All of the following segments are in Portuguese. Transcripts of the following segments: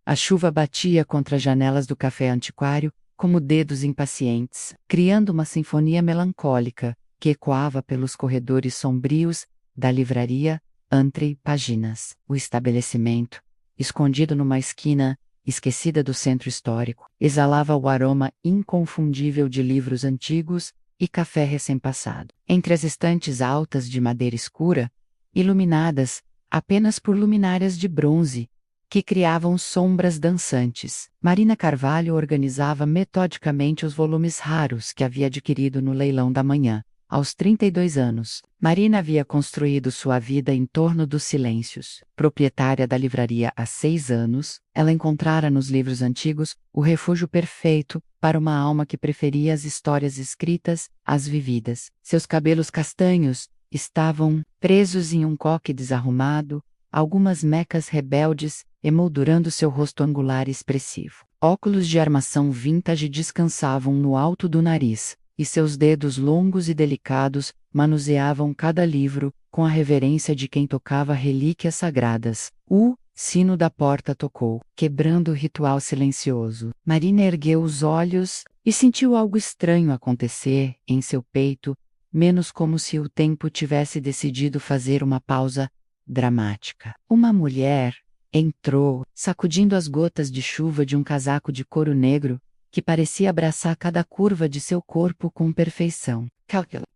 A chuva batia contra as janelas do café antiquário, como dedos impacientes, criando uma sinfonia melancólica, que ecoava pelos corredores sombrios da livraria Entre Páginas. O estabelecimento, escondido numa esquina esquecida do centro histórico, exalava o aroma inconfundível de livros antigos e café recém-passado. Entre as estantes altas de madeira escura, iluminadas apenas por luminárias de bronze, que criavam sombras dançantes, Marina Carvalho organizava metodicamente os volumes raros que havia adquirido no leilão da manhã. Aos 32 anos, Marina havia construído sua vida em torno dos silêncios. Proprietária da livraria há 6 anos, ela encontrara nos livros antigos o refúgio perfeito para uma alma que preferia as histórias escritas às vividas. Seus cabelos castanhos estavam presos em um coque desarrumado, algumas mecas rebeldes emoldurando seu rosto angular e expressivo. Óculos de armação vintage descansavam no alto do nariz, e seus dedos longos e delicados manuseavam cada livro com a reverência de quem tocava relíquias sagradas. O sino da porta tocou, quebrando o ritual silencioso. Marina ergueu os olhos e sentiu algo estranho acontecer em seu peito, menos como se o tempo tivesse decidido fazer uma pausa dramática. Uma mulher entrou, sacudindo as gotas de chuva de um casaco de couro negro, que parecia abraçar cada curva de seu corpo com perfeição.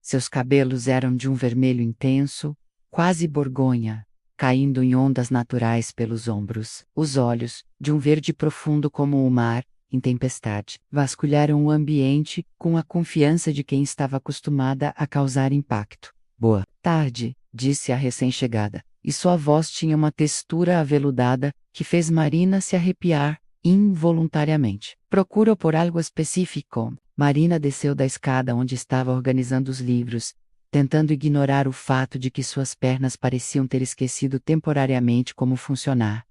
Seus cabelos eram de um vermelho intenso, quase borgonha, caindo em ondas naturais pelos ombros. Os olhos, de um verde profundo como o mar, em tempestade, vasculharam o ambiente com a confiança de quem estava acostumada a causar impacto. Boa tarde, disse a recém-chegada, e sua voz tinha uma textura aveludada que fez Marina se arrepiar involuntariamente. Procuro por algo específico. Marina desceu da escada onde estava organizando os livros, tentando ignorar o fato de que suas pernas pareciam ter esquecido temporariamente como funcionar.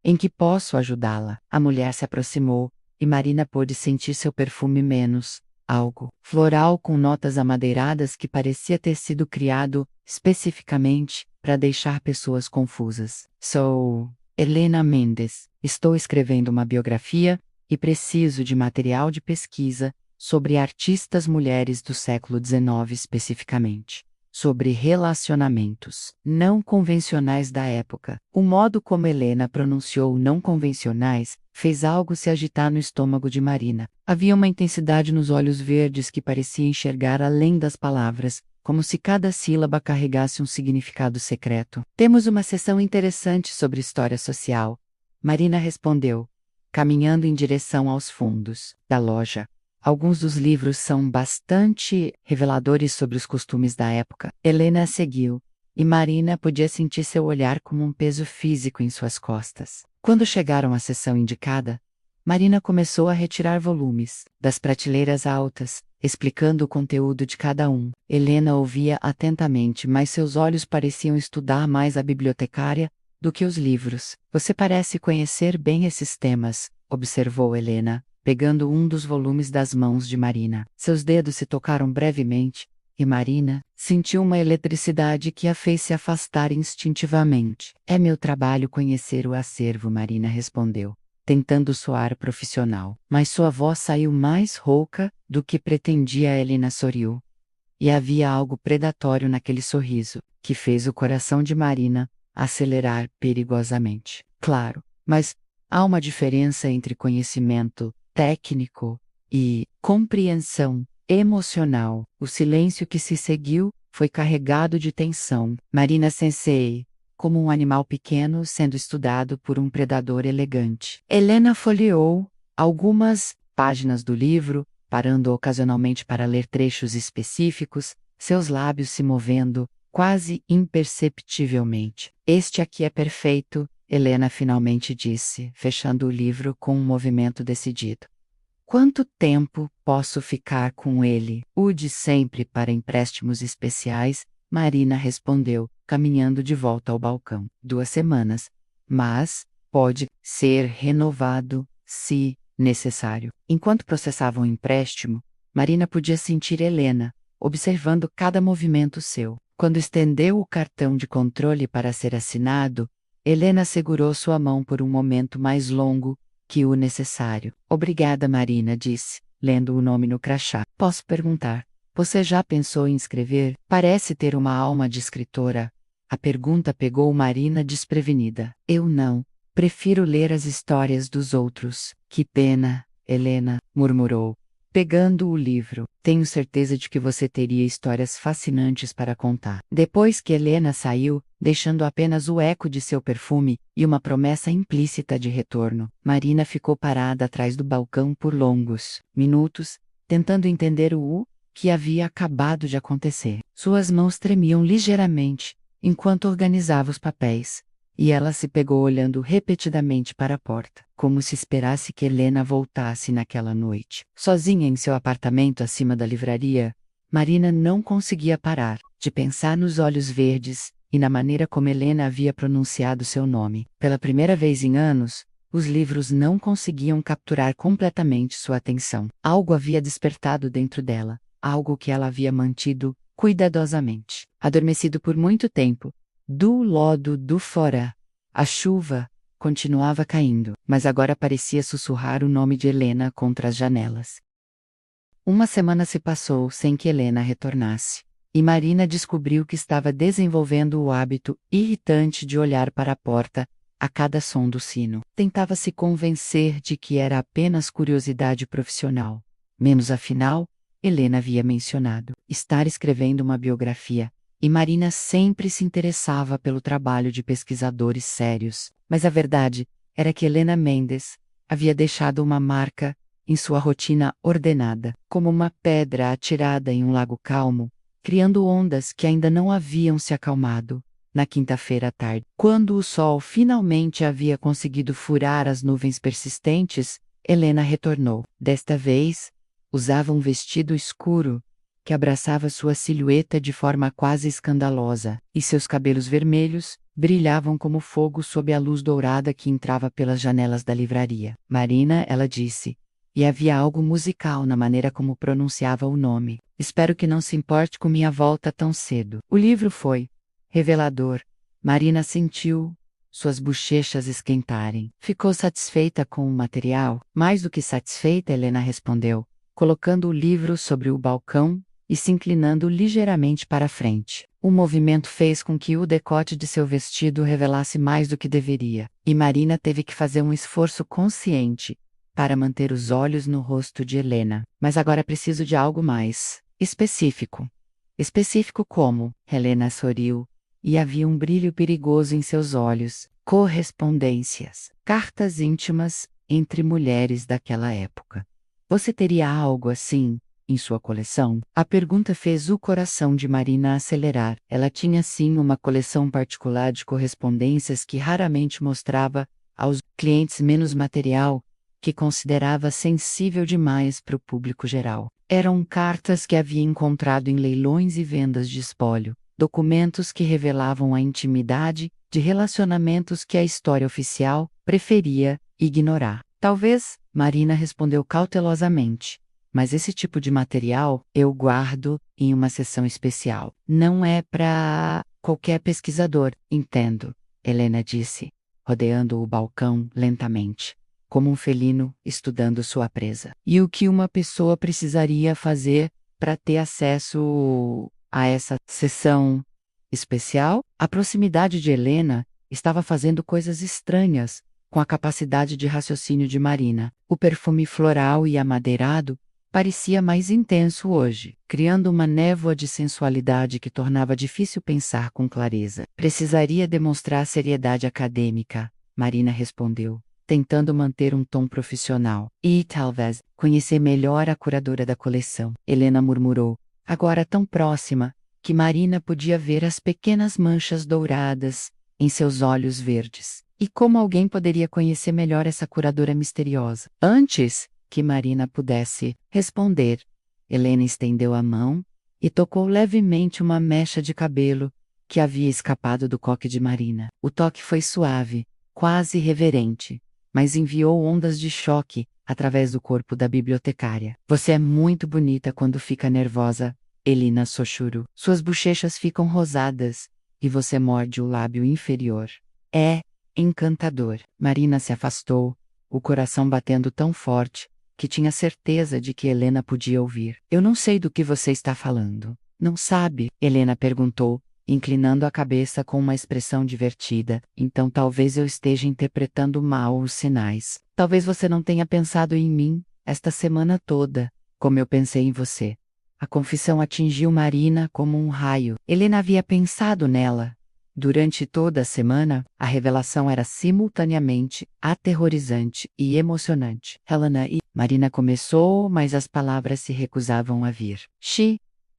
Em que posso ajudá-la? A mulher se aproximou, e Marina pôde sentir seu perfume menos, algo floral com notas amadeiradas que parecia ter sido criado especificamente para deixar pessoas confusas. Sou Helena Mendes. Estou escrevendo uma biografia e preciso de material de pesquisa sobre artistas mulheres do século XIX especificamente. Sobre relacionamentos não convencionais da época. O modo como Helena pronunciou não convencionais fez algo se agitar no estômago de Marina. Havia uma intensidade nos olhos verdes que parecia enxergar além das palavras, como se cada sílaba carregasse um significado secreto. Temos uma seção interessante sobre história social, Marina respondeu, caminhando em direção aos fundos da loja. Alguns dos livros são bastante reveladores sobre os costumes da época. Helena seguiu, e Marina podia sentir seu olhar como um peso físico em suas costas. Quando chegaram à seção indicada, Marina começou a retirar volumes das prateleiras altas, explicando o conteúdo de cada um. Helena ouvia atentamente, mas seus olhos pareciam estudar mais a bibliotecária do que os livros. Você parece conhecer bem esses temas, observou Helena, pegando um dos volumes das mãos de Marina. Seus dedos se tocaram brevemente, e Marina sentiu uma eletricidade que a fez se afastar instintivamente. É meu trabalho conhecer o acervo, Marina respondeu, tentando soar profissional. Mas sua voz saiu mais rouca do que pretendia. Helena sorriu. E havia algo predatório naquele sorriso, que fez o coração de Marina acelerar perigosamente. Claro, mas há uma diferença entre conhecimento técnico e compreensão emocional. O silêncio que se seguiu foi carregado de tensão. Marina Sensei, como um animal pequeno sendo estudado por um predador elegante. Helena folheou algumas páginas do livro, parando ocasionalmente para ler trechos específicos, seus lábios se movendo quase imperceptivelmente. Este aqui é perfeito, Helena finalmente disse, fechando o livro com um movimento decidido. Quanto tempo posso ficar com ele? O de sempre para empréstimos especiais, Marina respondeu, caminhando de volta ao balcão. 2 semanas. Mas pode ser renovado, se necessário. Enquanto processavam o empréstimo, Marina podia sentir Helena, observando cada movimento seu. Quando estendeu o cartão de controle para ser assinado, Helena segurou sua mão por um momento mais longo que o necessário. Obrigada, Marina, disse, lendo o nome no crachá. Posso perguntar, você já pensou em escrever? Parece ter uma alma de escritora. A pergunta pegou Marina desprevenida. Eu não. Prefiro ler as histórias dos outros. Que pena, Helena, murmurou, pegando o livro. Tenho certeza de que você teria histórias fascinantes para contar. Depois que Helena saiu, deixando apenas o eco de seu perfume e uma promessa implícita de retorno, Marina ficou parada atrás do balcão por longos minutos, tentando entender o que havia acabado de acontecer. Suas mãos tremiam ligeiramente enquanto organizava os papéis, e ela se pegou olhando repetidamente para a porta, como se esperasse que Helena voltasse naquela noite. Sozinha em seu apartamento acima da livraria, Marina não conseguia parar de pensar nos olhos verdes e na maneira como Helena havia pronunciado seu nome. Pela primeira vez em anos, os livros não conseguiam capturar completamente sua atenção. Algo havia despertado dentro dela, algo que ela havia mantido cuidadosamente adormecido por muito tempo. Do lodo do fora. A chuva continuava caindo, mas agora parecia sussurrar o nome de Helena contra as janelas. Uma semana se passou sem que Helena retornasse, e Marina descobriu que estava desenvolvendo o hábito irritante de olhar para a porta a cada som do sino. Tentava se convencer de que era apenas curiosidade profissional. Menos afinal, Helena havia mencionado estar escrevendo uma biografia, e Marina sempre se interessava pelo trabalho de pesquisadores sérios. Mas a verdade era que Helena Mendes havia deixado uma marca em sua rotina ordenada, como uma pedra atirada em um lago calmo, criando ondas que ainda não haviam se acalmado. Na quinta-feira à tarde, quando o sol finalmente havia conseguido furar as nuvens persistentes, Helena retornou. Desta vez, usava um vestido escuro que abraçava sua silhueta de forma quase escandalosa, e seus cabelos vermelhos brilhavam como fogo sob a luz dourada que entrava pelas janelas da livraria. Marina, ela disse, e havia algo musical na maneira como pronunciava o nome. Espero que não se importe com minha volta tão cedo. O livro foi revelador. Marina sentiu suas bochechas esquentarem. Ficou satisfeita com o material? Mais do que satisfeita, Helena respondeu, colocando o livro sobre o balcão e se inclinando ligeiramente para a frente. O movimento fez com que o decote de seu vestido revelasse mais do que deveria, e Marina teve que fazer um esforço consciente para manter os olhos no rosto de Helena. Mas agora preciso de algo mais específico. Específico como? Helena sorriu, e havia um brilho perigoso em seus olhos. Correspondências. Cartas íntimas entre mulheres daquela época. Você teria algo assim em sua coleção? A pergunta fez o coração de Marina acelerar. Ela tinha sim uma coleção particular de correspondências que raramente mostrava aos clientes menos material, que considerava sensível demais para o público geral. Eram cartas que havia encontrado em leilões e vendas de espólio, documentos que revelavam a intimidade de relacionamentos que a história oficial preferia ignorar. Talvez, Marina respondeu cautelosamente. Mas esse tipo de material eu guardo em uma seção especial. Não é para qualquer pesquisador, entendo, Helena disse, rodeando o balcão lentamente, como um felino estudando sua presa. E o que uma pessoa precisaria fazer para ter acesso a essa seção especial? A proximidade de Helena estava fazendo coisas estranhas com a capacidade de raciocínio de Marina. O perfume floral e amadeirado parecia mais intenso hoje, criando uma névoa de sensualidade que tornava difícil pensar com clareza. Precisaria demonstrar seriedade acadêmica, Marina respondeu, tentando manter um tom profissional. E, talvez, conhecer melhor a curadora da coleção. Helena murmurou, agora tão próxima, que Marina podia ver as pequenas manchas douradas em seus olhos verdes. E como alguém poderia conhecer melhor essa curadora misteriosa? Antes que Marina pudesse responder, Helena estendeu a mão e tocou levemente uma mecha de cabelo que havia escapado do coque de Marina. O toque foi suave, quase reverente, mas enviou ondas de choque através do corpo da bibliotecária. Você é muito bonita quando fica nervosa, Helena sussurrou. Suas bochechas ficam rosadas e você morde o lábio inferior. É, encantador. Marina se afastou, o coração batendo tão forte que tinha certeza de que Helena podia ouvir. Eu não sei do que você está falando. Não sabe? Helena perguntou, inclinando a cabeça com uma expressão divertida. Então talvez eu esteja interpretando mal os sinais. Talvez você não tenha pensado em mim esta semana toda, como eu pensei em você. A confissão atingiu Marina como um raio. Helena havia pensado nela. Durante toda a semana, a revelação era simultaneamente aterrorizante e emocionante. Helena e Marina começou, mas as palavras se recusavam a vir.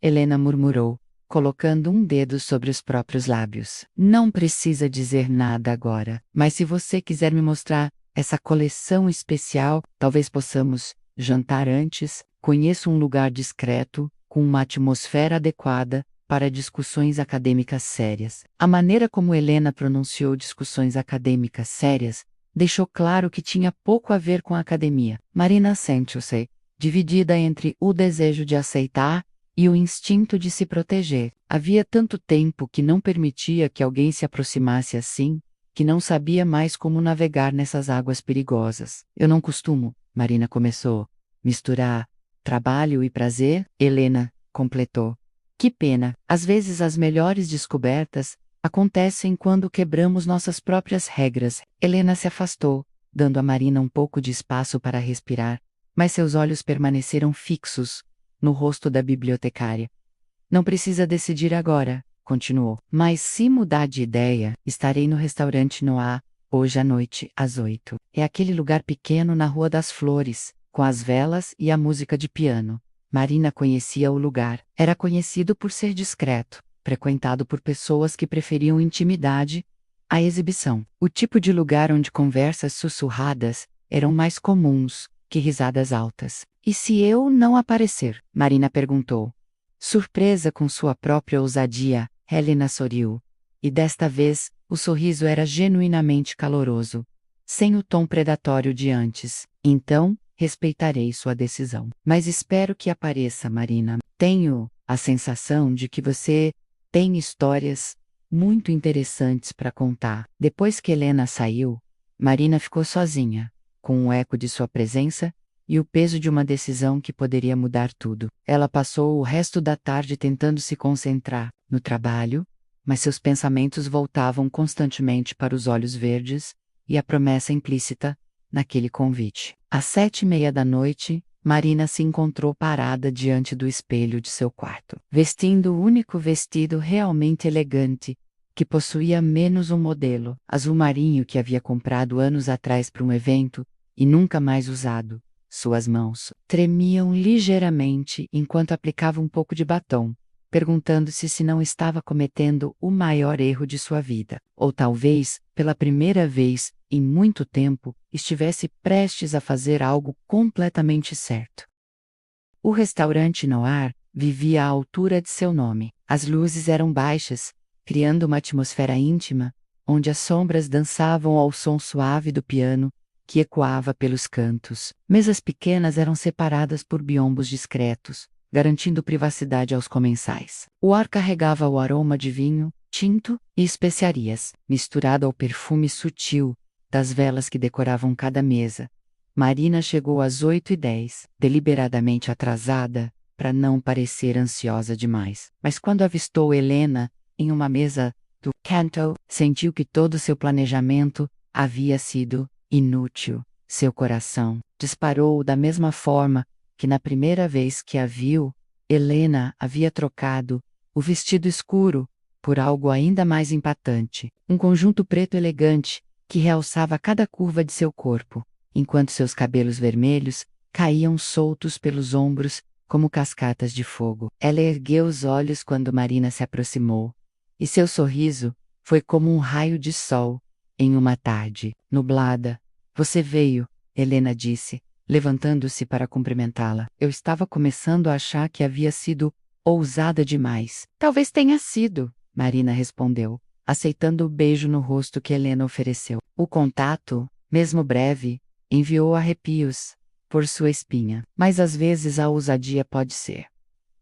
Helena murmurou, colocando um dedo sobre os próprios lábios. Não precisa dizer nada agora, mas se você quiser me mostrar essa coleção especial, talvez possamos jantar antes. Conheço um lugar discreto, com uma atmosfera adequada para discussões acadêmicas sérias. A maneira como Helena pronunciou discussões acadêmicas sérias deixou claro que tinha pouco a ver com a academia. Marina sentiu-se dividida entre o desejo de aceitar e o instinto de se proteger. Havia tanto tempo que não permitia que alguém se aproximasse assim, que não sabia mais como navegar nessas águas perigosas. Eu não costumo, Marina começou, misturar trabalho e prazer, Helena completou. Que pena, às vezes as melhores descobertas acontecem quando quebramos nossas próprias regras. Helena se afastou, dando a Marina um pouco de espaço para respirar, mas seus olhos permaneceram fixos no rosto da bibliotecária. Não precisa decidir agora, continuou. Mas se mudar de ideia, estarei no restaurante Noah, hoje à noite, às 8. É aquele lugar pequeno na Rua das Flores, com as velas e a música de piano. Marina conhecia o lugar. Era conhecido por ser discreto, frequentado por pessoas que preferiam intimidade à exibição. O tipo de lugar onde conversas sussurradas eram mais comuns que risadas altas. E se eu não aparecer? Marina perguntou. Surpresa com sua própria ousadia, Helena sorriu. E desta vez, o sorriso era genuinamente caloroso, sem o tom predatório de antes. Então, respeitarei sua decisão. Mas espero que apareça, Marina. Tenho a sensação de que você tem histórias muito interessantes para contar. Depois que Helena saiu, Marina ficou sozinha, com o eco de sua presença e o peso de uma decisão que poderia mudar tudo. Ela passou o resto da tarde tentando se concentrar no trabalho, mas seus pensamentos voltavam constantemente para os olhos verdes e a promessa implícita naquele convite. Às 7:30 da noite, Marina se encontrou parada diante do espelho de seu quarto, vestindo o único vestido realmente elegante, que possuía menos um modelo, azul marinho que havia comprado anos atrás para um evento e nunca mais usado. Suas mãos tremiam ligeiramente enquanto aplicava um pouco de batom, perguntando-se se não estava cometendo o maior erro de sua vida, ou talvez, pela primeira vez em muito tempo, estivesse prestes a fazer algo completamente certo. O restaurante Noir vivia à altura de seu nome. As luzes eram baixas, criando uma atmosfera íntima, onde as sombras dançavam ao som suave do piano, que ecoava pelos cantos. Mesas pequenas eram separadas por biombos discretos, garantindo privacidade aos comensais. O ar carregava o aroma de vinho, tinto e especiarias, misturado ao perfume sutil das velas que decoravam cada mesa. Marina chegou às 8:10, deliberadamente atrasada, para não parecer ansiosa demais. Mas quando avistou Helena em uma mesa do canto, sentiu que todo seu planejamento havia sido inútil. Seu coração disparou da mesma forma que na primeira vez que a viu. Helena havia trocado o vestido escuro por algo ainda mais impactante, um conjunto preto elegante que realçava cada curva de seu corpo, enquanto seus cabelos vermelhos caíam soltos pelos ombros como cascatas de fogo. Ela ergueu os olhos quando Marina se aproximou, e seu sorriso foi como um raio de sol em uma tarde nublada. Você veio, Helena disse, levantando-se para cumprimentá-la. Eu estava começando a achar que havia sido ousada demais. Talvez tenha sido, Marina respondeu, aceitando o beijo no rosto que Helena ofereceu. O contato, mesmo breve, enviou arrepios por sua espinha. Mas às vezes a ousadia pode ser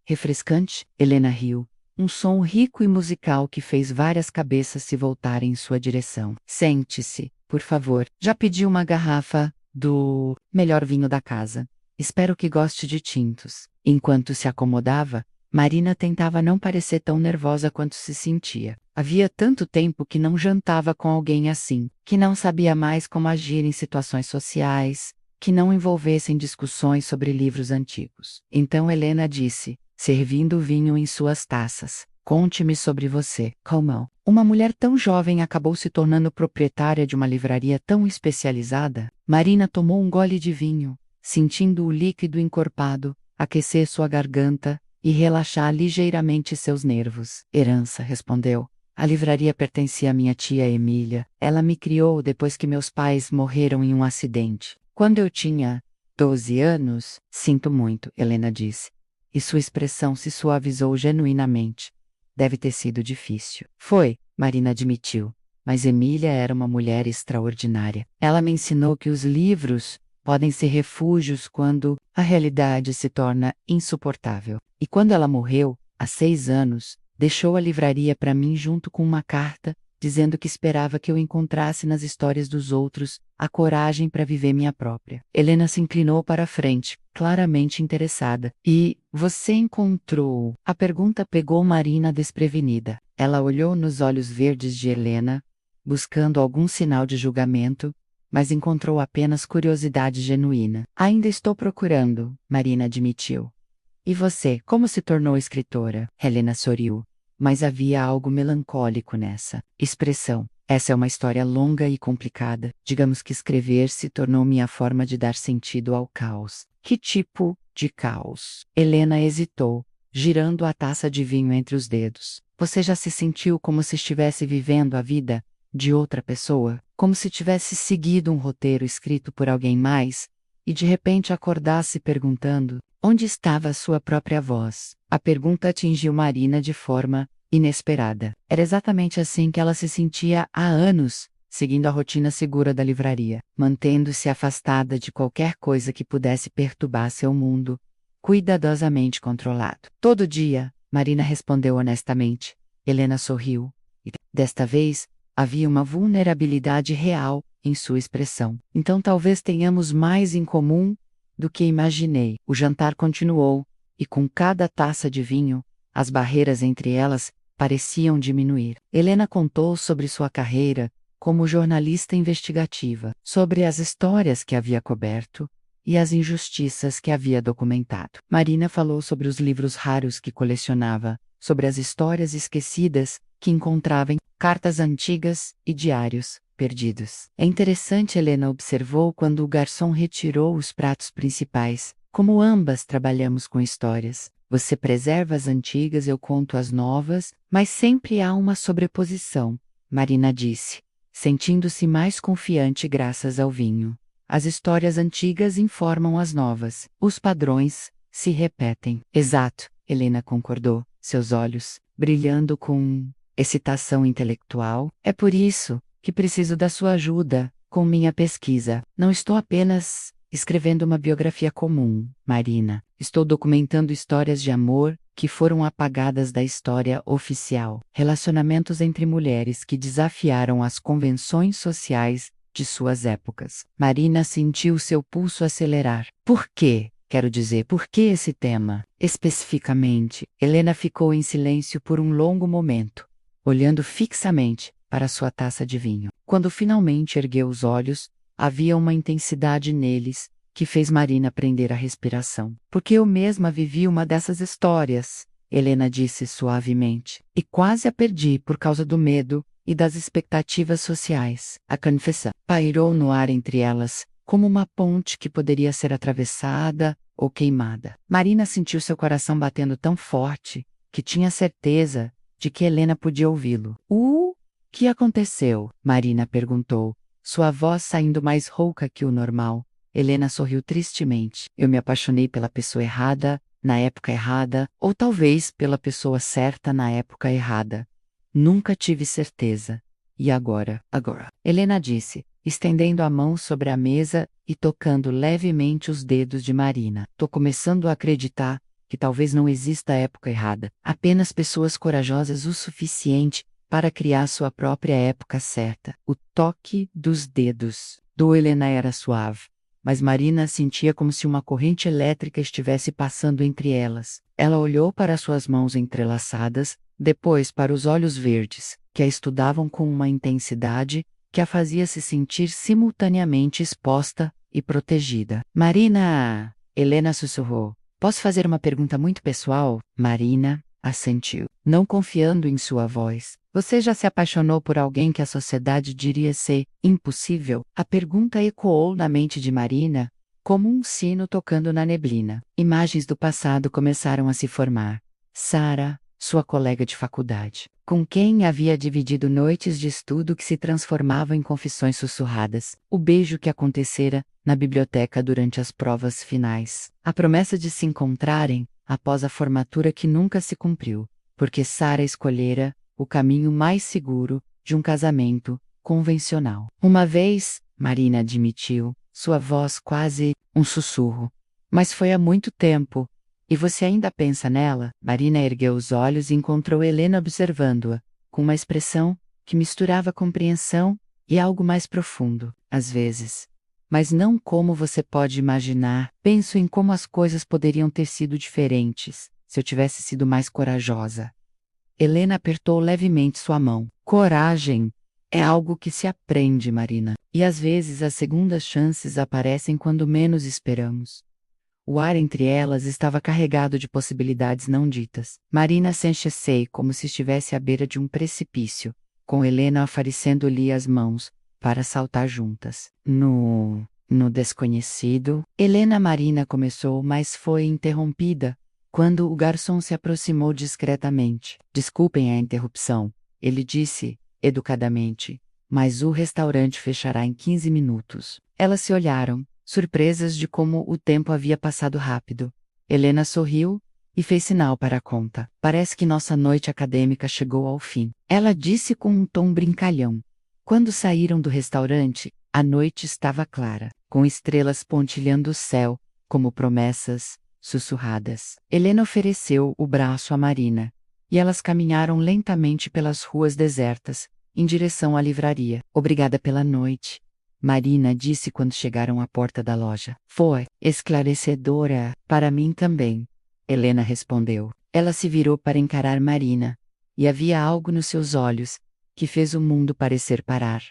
refrescante. Helena riu, um som rico e musical que fez várias cabeças se voltarem em sua direção. Sente-se, por favor. Já pedi uma garrafa do melhor vinho da casa. Espero que goste de tintos. Enquanto se acomodava, Marina tentava não parecer tão nervosa quanto se sentia. Havia tanto tempo que não jantava com alguém assim, que não sabia mais como agir em situações sociais, que não envolvessem discussões sobre livros antigos. Então Helena disse, servindo o vinho em suas taças: "Conte-me sobre você, Como uma mulher tão jovem acabou se tornando proprietária de uma livraria tão especializada?" Marina tomou um gole de vinho, sentindo o líquido encorpado aquecer sua garganta e relaxar ligeiramente seus nervos. "Herança", respondeu. "A livraria pertencia à minha tia Emília. Ela me criou depois que meus pais morreram em um acidente. Quando eu tinha 12 anos, sinto muito", Helena disse. E sua expressão se suavizou genuinamente. "Deve ter sido difícil." "Foi", Marina admitiu. "Mas Emília era uma mulher extraordinária. Ela me ensinou que os livros podem ser refúgios quando a realidade se torna insuportável. E quando ela morreu, há 6 anos, deixou a livraria para mim junto com uma carta, dizendo que esperava que eu encontrasse nas histórias dos outros a coragem para viver minha própria." Helena se inclinou para a frente, claramente interessada. "E você encontrou?" A pergunta pegou Marina desprevenida. Ela olhou nos olhos verdes de Helena, buscando algum sinal de julgamento, mas encontrou apenas curiosidade genuína. "Ainda estou procurando", Marina admitiu. "E você, como se tornou escritora?" Helena sorriu, mas havia algo melancólico nessa expressão. "Essa é uma história longa e complicada. Digamos que escrever se tornou minha forma de dar sentido ao caos." "Que tipo de caos?" Helena hesitou, girando a taça de vinho entre os dedos. "Você já se sentiu como se estivesse vivendo a vida de outra pessoa? Como se tivesse seguido um roteiro escrito por alguém mais, e de repente acordasse perguntando: onde estava a sua própria voz?" A pergunta atingiu Marina de forma inesperada. Era exatamente assim que ela se sentia há anos, seguindo a rotina segura da livraria, mantendo-se afastada de qualquer coisa que pudesse perturbar seu mundo, cuidadosamente controlado. "Todo dia", Marina respondeu honestamente. Helena sorriu, e, desta vez, havia uma vulnerabilidade real em sua expressão. "Então talvez tenhamos mais em comum do que imaginei." O jantar continuou, e com cada taça de vinho, as barreiras entre elas pareciam diminuir. Helena contou sobre sua carreira como jornalista investigativa, sobre as histórias que havia coberto e as injustiças que havia documentado. Marina falou sobre os livros raros que colecionava, sobre as histórias esquecidas que encontrava em cartas antigas e diários perdidos. "É interessante", Helena observou quando o garçom retirou os pratos principais. "Como ambas trabalhamos com histórias. Você preserva as antigas, eu conto as novas, mas sempre há uma sobreposição", Marina disse, sentindo-se mais confiante graças ao vinho. "As histórias antigas informam as novas. Os padrões se repetem." "Exato", Helena concordou, seus olhos brilhando com excitação intelectual. "É por isso que preciso da sua ajuda com minha pesquisa. Não estou apenas escrevendo uma biografia comum, Marina. Estou documentando histórias de amor que foram apagadas da história oficial. Relacionamentos entre mulheres que desafiaram as convenções sociais de suas épocas." Marina sentiu seu pulso acelerar. "Por quê? Quero dizer, por que esse tema, especificamente?" Helena ficou em silêncio por um longo momento, olhando fixamente para sua taça de vinho. Quando finalmente ergueu os olhos, havia uma intensidade neles que fez Marina prender a respiração. "Porque eu mesma vivi uma dessas histórias", Helena disse suavemente, "e quase a perdi por causa do medo e das expectativas sociais." A confissão pairou no ar entre elas, como uma ponte que poderia ser atravessada ou queimada. Marina sentiu seu coração batendo tão forte que tinha certeza de que Helena podia ouvi-lo. "O que aconteceu?" Marina perguntou, sua voz saindo mais rouca que o normal. Helena sorriu tristemente. "Eu me apaixonei pela pessoa errada, na época errada, ou talvez pela pessoa certa na época errada. Nunca tive certeza. E agora?" "Agora", Helena disse, estendendo a mão sobre a mesa e tocando levemente os dedos de Marina. "Tô começando a acreditar que talvez não exista época errada, apenas pessoas corajosas o suficiente para criar sua própria época certa. O toque dos dedos do Helena era suave, mas Marina sentia como se uma corrente elétrica estivesse passando entre elas. Ela olhou para suas mãos entrelaçadas, depois para os olhos verdes, que a estudavam com uma intensidade que a fazia se sentir simultaneamente exposta e protegida. Marina! Helena sussurrou. Posso fazer uma pergunta muito pessoal? Marina assentiu, não confiando em sua voz. Você já se apaixonou por alguém que a sociedade diria ser impossível? A pergunta ecoou na mente de Marina, como um sino tocando na neblina. Imagens do passado começaram a se formar. Sara, sua colega de faculdade, com quem havia dividido noites de estudo que se transformavam em confissões sussurradas. O beijo que acontecera na biblioteca durante as provas finais. A promessa de se encontrarem após a formatura que nunca se cumpriu, porque Sara escolhera o caminho mais seguro de um casamento convencional. Uma vez, Marina admitiu, sua voz quase um sussurro. Mas foi há muito tempo. E você ainda pensa nela? Marina ergueu os olhos e encontrou Helena observando-a, com uma expressão que misturava compreensão e algo mais profundo. Às vezes. Mas não como você pode imaginar. Penso em como as coisas poderiam ter sido diferentes, se eu tivesse sido mais corajosa. Helena apertou levemente sua mão. Coragem é algo que se aprende, Marina. E às vezes as segundas chances aparecem quando menos esperamos. O ar entre elas estava carregado de possibilidades não ditas. Marina se encheceu como se estivesse à beira de um precipício, com Helena oferecendo-lhe as mãos para saltar juntas. No desconhecido, Helena Marina começou, mas foi interrompida quando o garçom se aproximou discretamente. Desculpem a interrupção, ele disse, educadamente, mas o restaurante fechará em 15 minutos. Elas se olharam, surpresas de como o tempo havia passado rápido. Helena sorriu e fez sinal para a conta. Parece que nossa noite acadêmica chegou ao fim. Ela disse com um tom brincalhão. Quando saíram do restaurante, a noite estava clara, com estrelas pontilhando o céu, como promessas sussurradas. Helena ofereceu o braço a Marina, e elas caminharam lentamente pelas ruas desertas, em direção à livraria. Obrigada pela noite, Marina disse quando chegaram à porta da loja. Foi esclarecedora, para mim também, Helena respondeu. Ela se virou para encarar Marina, e havia algo nos seus olhos que fez o mundo parecer parar.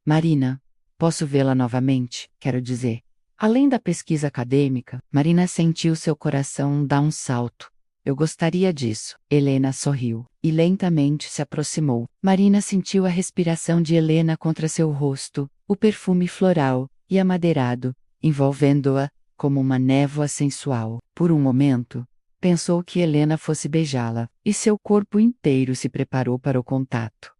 Marina, posso vê-la novamente? Quero dizer. Além da pesquisa acadêmica, Marina sentiu seu coração dar um salto. Eu gostaria disso. Helena sorriu e lentamente se aproximou. Marina sentiu a respiração de Helena contra seu rosto, o perfume floral e amadeirado, envolvendo-a como uma névoa sensual. Por um momento, pensou que Helena fosse beijá-la, e seu corpo inteiro se preparou para o contato.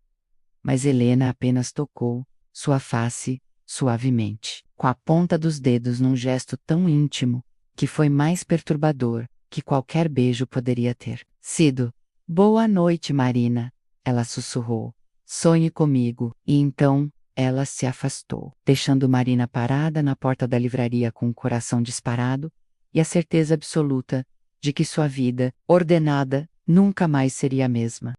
Mas Helena apenas tocou sua face suavemente, com a ponta dos dedos num gesto tão íntimo, que foi mais perturbador que qualquer beijo poderia ter sido. Boa noite, Marina, ela sussurrou. Sonhe comigo. E então, ela se afastou, deixando Marina parada na porta da livraria com o coração disparado e a certeza absoluta de que sua vida, ordenada, nunca mais seria a mesma.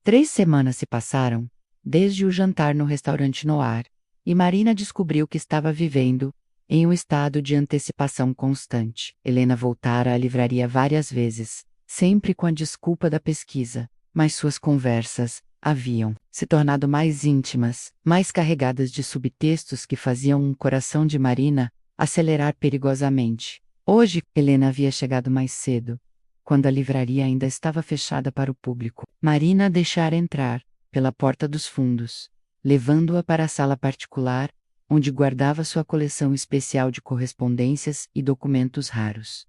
3 semanas se passaram, desde o jantar no restaurante Noir, e Marina descobriu que estava vivendo em um estado de antecipação constante. Helena voltara à livraria várias vezes, sempre com a desculpa da pesquisa, mas suas conversas haviam se tornado mais íntimas, mais carregadas de subtextos que faziam o coração de Marina acelerar perigosamente. Hoje, Helena havia chegado mais cedo, quando a livraria ainda estava fechada para o público. Marina a deixara entrar pela porta dos fundos, levando-a para a sala particular, onde guardava sua coleção especial de correspondências e documentos raros.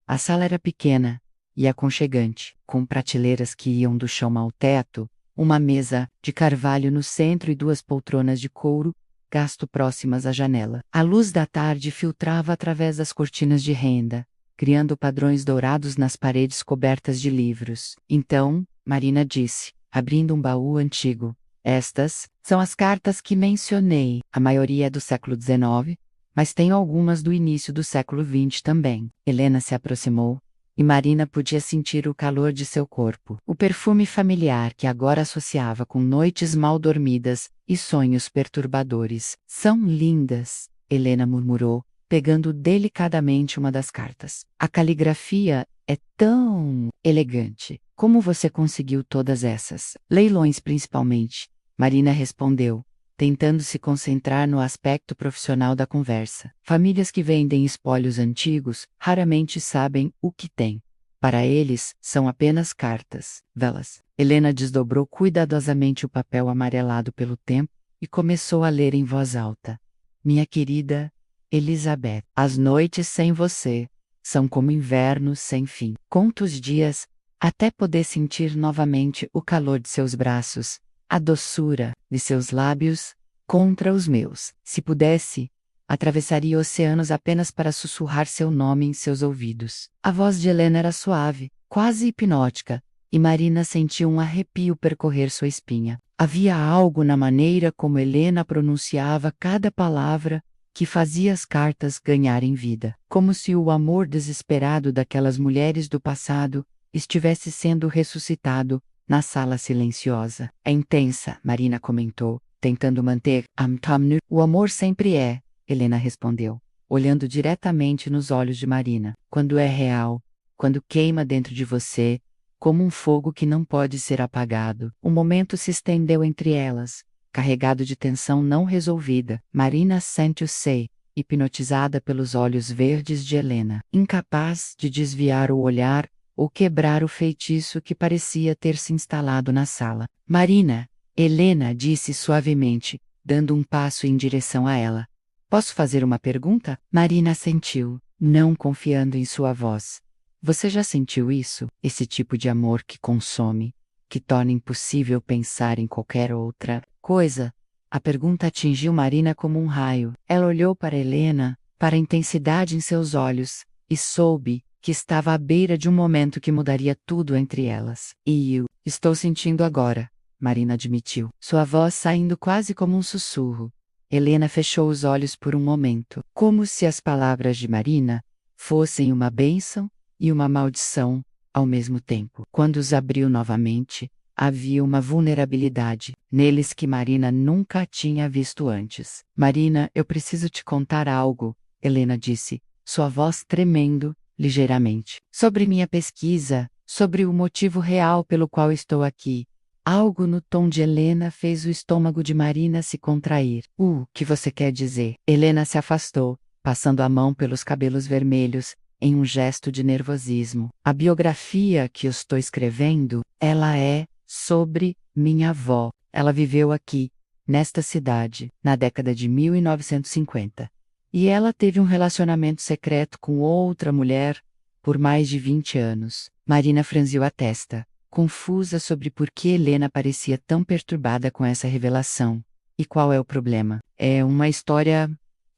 A sala era pequena e aconchegante, com prateleiras que iam do chão ao teto, uma mesa de carvalho no centro e 2 poltronas de couro, gasto próximas à janela. A luz da tarde filtrava através das cortinas de renda, criando padrões dourados nas paredes cobertas de livros. Então, Marina disse, abrindo um baú antigo, estas são as cartas que mencionei. A maioria é do século XIX, mas tenho algumas do início do século XX também. Helena se aproximou, e Marina podia sentir o calor de seu corpo. O perfume familiar que agora associava com noites mal dormidas e sonhos perturbadores. São lindas, Helena murmurou, pegando delicadamente uma das cartas. A caligrafia é tão elegante. Como você conseguiu todas essas? Leilões, principalmente, Marina respondeu, tentando se concentrar no aspecto profissional da conversa. Famílias que vendem espólios antigos raramente sabem o que têm. Para eles, são apenas cartas, velas. Helena desdobrou cuidadosamente o papel amarelado pelo tempo e começou a ler em voz alta. Minha querida Elizabeth, as noites sem você são como invernos sem fim. Conto os dias até poder sentir novamente o calor de seus braços, a doçura de seus lábios contra os meus. Se pudesse, atravessaria oceanos apenas para sussurrar seu nome em seus ouvidos. A voz de Helena era suave, quase hipnótica, e Marina sentiu um arrepio percorrer sua espinha. Havia algo na maneira como Helena pronunciava cada palavra que fazia as cartas ganharem vida, como se o amor desesperado daquelas mulheres do passado estivesse sendo ressuscitado na sala silenciosa. É intensa, Marina comentou, tentando manter o amor sempre é, Helena respondeu, olhando diretamente nos olhos de Marina. Quando é real, quando queima dentro de você, como um fogo que não pode ser apagado. Um momento se estendeu entre elas, carregado de tensão não resolvida. Marina sentiu-se hipnotizada pelos olhos verdes de Helena, incapaz de desviar o olhar ou quebrar o feitiço que parecia ter se instalado na sala. Marina, Helena disse suavemente, dando um passo em direção a ela. Posso fazer uma pergunta? Marina assentiu, não confiando em sua voz. Você já sentiu isso? Esse tipo de amor que consome, que torna impossível pensar em qualquer outra coisa? A pergunta atingiu Marina como um raio. Ela olhou para Helena, para a intensidade em seus olhos, e soube que estava à beira de um momento que mudaria tudo entre elas. E eu estou sentindo agora, Marina admitiu, sua voz saindo quase como um sussurro. Helena fechou os olhos por um momento, como se as palavras de Marina fossem uma bênção e uma maldição ao mesmo tempo. Quando os abriu novamente, havia uma vulnerabilidade neles que Marina nunca tinha visto antes. Marina, eu preciso te contar algo, Helena disse, sua voz tremendo ligeiramente. Sobre minha pesquisa, sobre o motivo real pelo qual estou aqui. Algo no tom de Helena fez o estômago de Marina se contrair. Que você quer dizer? Helena se afastou, passando a mão pelos cabelos vermelhos, em um gesto de nervosismo. A biografia que eu estou escrevendo, ela é sobre minha avó. Ela viveu aqui, nesta cidade, na década de 1950. E ela teve um relacionamento secreto com outra mulher por mais de 20 anos. Marina franziu a testa, confusa sobre por que Helena parecia tão perturbada com essa revelação. E qual é o problema? É uma história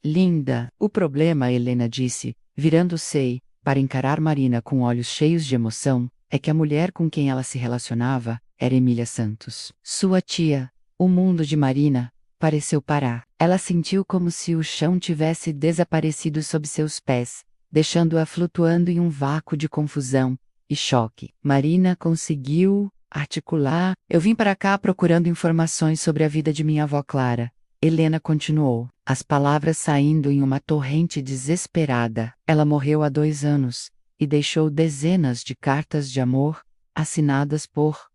linda. O problema, Helena disse, virando-se para encarar Marina com olhos cheios de emoção, é que a mulher com quem ela se relacionava era Emília Santos. Sua tia. O mundo de Marina pareceu parar. Ela sentiu como se o chão tivesse desaparecido sob seus pés, deixando-a flutuando em um vácuo de confusão e choque. Marina conseguiu articular. Eu vim para cá procurando informações sobre a vida de minha avó Clara. Helena continuou, as palavras saindo em uma torrente desesperada. Ela morreu há 2 anos e deixou dezenas de cartas de amor assinadas por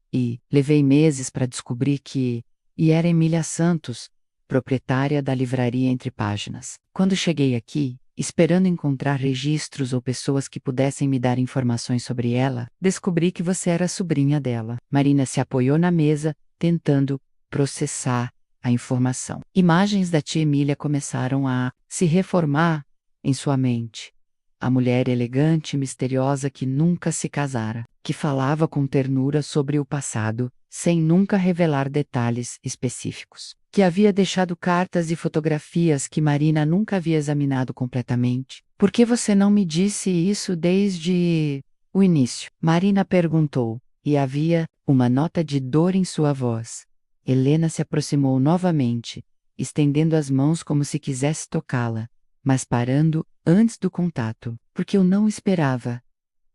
levei meses para descobrir que era Emília Santos, proprietária da livraria Entre Páginas. Quando cheguei aqui, esperando encontrar registros ou pessoas que pudessem me dar informações sobre ela, descobri que você era sobrinha dela. Marina se apoiou na mesa, tentando processar a informação. Imagens da tia Emília começaram a se reformar em sua mente. A mulher elegante e misteriosa que nunca se casara, que falava com ternura sobre o passado, sem nunca revelar detalhes específicos. Que havia deixado cartas e fotografias que Marina nunca havia examinado completamente. Por que você não me disse isso desde o início? Marina perguntou, e havia uma nota de dor em sua voz. Helena se aproximou novamente, estendendo as mãos como se quisesse tocá-la. mas parando antes do contato, porque eu não esperava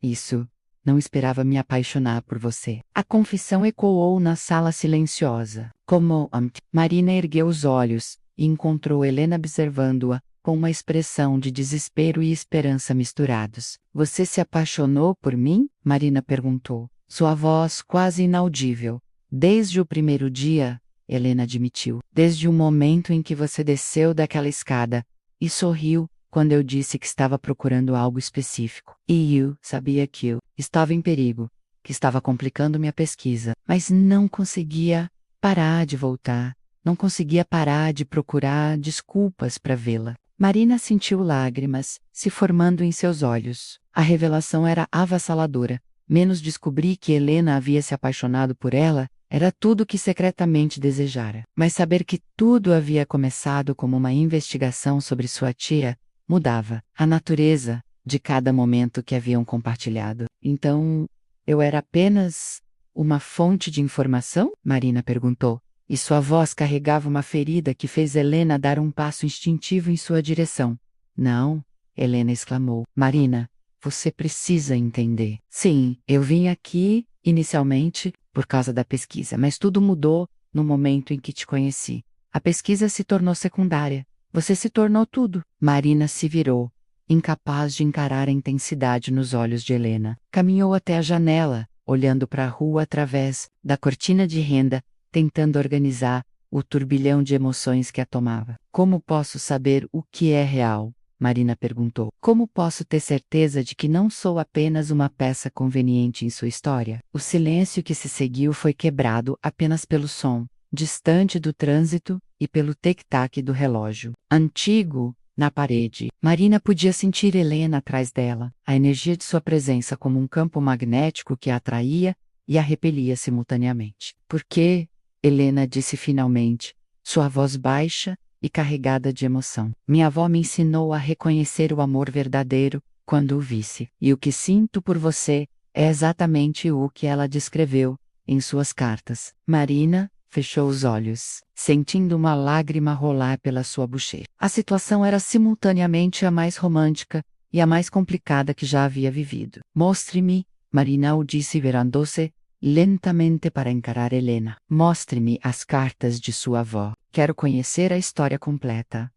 isso. Não esperava me apaixonar por você. A confissão ecoou na sala silenciosa. Como Marina ergueu os olhos e encontrou Helena observando-a com uma expressão de desespero e esperança misturados. Você se apaixonou por mim? Marina perguntou. Sua voz quase inaudível. Desde o primeiro dia, Helena admitiu. Desde o momento em que você desceu daquela escada e sorriu quando eu disse que estava procurando algo específico. E eu sabia que eu estava em perigo, que estava complicando minha pesquisa, mas não conseguia parar de voltar, não conseguia parar de procurar desculpas para vê-la. Marina sentiu lágrimas se formando em seus olhos. A revelação era avassaladora. Menos descobrir que Helena havia se apaixonado por ela, era tudo que secretamente desejara. Mas saber que tudo havia começado como uma investigação sobre sua tia mudava a natureza de cada momento que haviam compartilhado. Então, eu era apenas uma fonte de informação? Marina perguntou, e sua voz carregava uma ferida que fez Helena dar um passo instintivo em sua direção. Não, Helena exclamou. Marina, você precisa entender. Sim, eu vim aqui, inicialmente, por causa da pesquisa, mas tudo mudou no momento em que te conheci. A pesquisa se tornou secundária. Você se tornou tudo. Marina se virou, incapaz de encarar a intensidade nos olhos de Helena. Caminhou até a janela, olhando para a rua através da cortina de renda, tentando organizar o turbilhão de emoções que a tomava. Como posso saber o que é real? Marina perguntou. Como posso ter certeza de que não sou apenas uma peça conveniente em sua história? O silêncio que se seguiu foi quebrado apenas pelo som distante do trânsito e pelo tic-tac do relógio antigo na parede. Marina podia sentir Helena atrás dela, a energia de sua presença como um campo magnético que a atraía e a repelia simultaneamente. Por quê? Helena disse finalmente, sua voz baixa e carregada de emoção. Minha avó me ensinou a reconhecer o amor verdadeiro quando o visse, e o que sinto por você é exatamente o que ela descreveu em suas cartas. Marina fechou os olhos, sentindo uma lágrima rolar pela sua bochecha. A situação era simultaneamente a mais romântica e a mais complicada que já havia vivido. Mostre-me, Marina o disse virando-se lentamente para encarar Helena. Mostre-me as cartas de sua avó. Quero conhecer a história completa.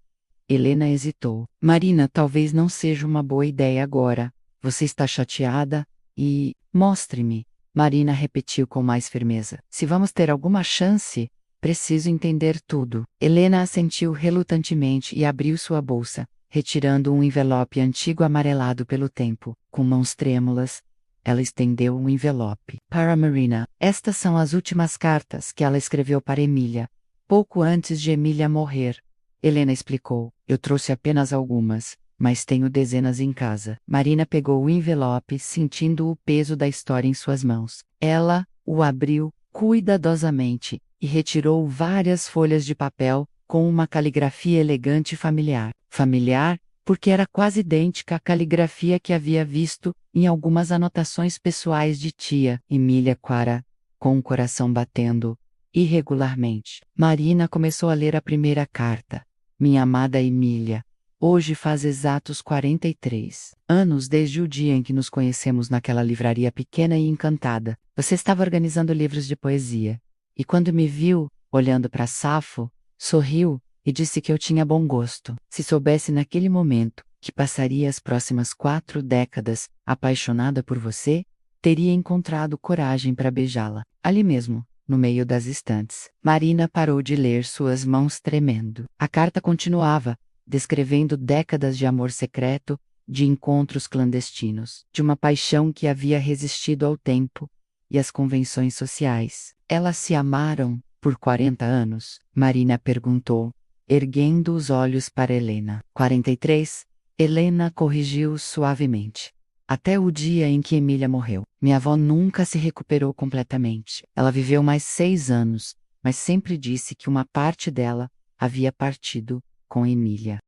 Helena hesitou. Marina, talvez não seja uma boa ideia agora. Você está chateada e... Mostre-me. Marina repetiu com mais firmeza. Se vamos ter alguma chance, preciso entender tudo. Helena assentiu relutantemente e abriu sua bolsa, retirando um envelope antigo amarelado pelo tempo. Com mãos trêmulas, ela estendeu o envelope para Marina. Estas são as últimas cartas que ela escreveu para Emília, pouco antes de Emília morrer. Helena explicou. Eu trouxe apenas algumas, mas tenho dezenas em casa. Marina pegou o envelope, sentindo o peso da história em suas mãos. Ela o abriu cuidadosamente e retirou várias folhas de papel com uma caligrafia elegante e familiar. Familiar, porque era quase idêntica à caligrafia que havia visto em algumas anotações pessoais de tia Emília Quara, com o coração batendo irregularmente. Marina começou a ler a primeira carta. Minha amada Emília, hoje faz exatos 43 anos desde o dia em que nos conhecemos naquela livraria pequena e encantada. Você estava organizando livros de poesia. E quando me viu, olhando para Safo, sorriu e disse que eu tinha bom gosto. Se soubesse naquele momento que passaria as próximas 4 décadas apaixonada por você, teria encontrado coragem para beijá-la. Ali mesmo, no meio das estantes. Marina parou de ler, suas mãos tremendo. A carta continuava, descrevendo décadas de amor secreto, de encontros clandestinos, de uma paixão que havia resistido ao tempo e às convenções sociais. Elas se amaram por 40 anos? Marina perguntou, erguendo os olhos para Helena. 43? Helena corrigiu suavemente. Até o dia em que Emília morreu. Minha avó nunca se recuperou completamente. Ela viveu mais 6 anos, mas sempre disse que uma parte dela havia partido com Emília.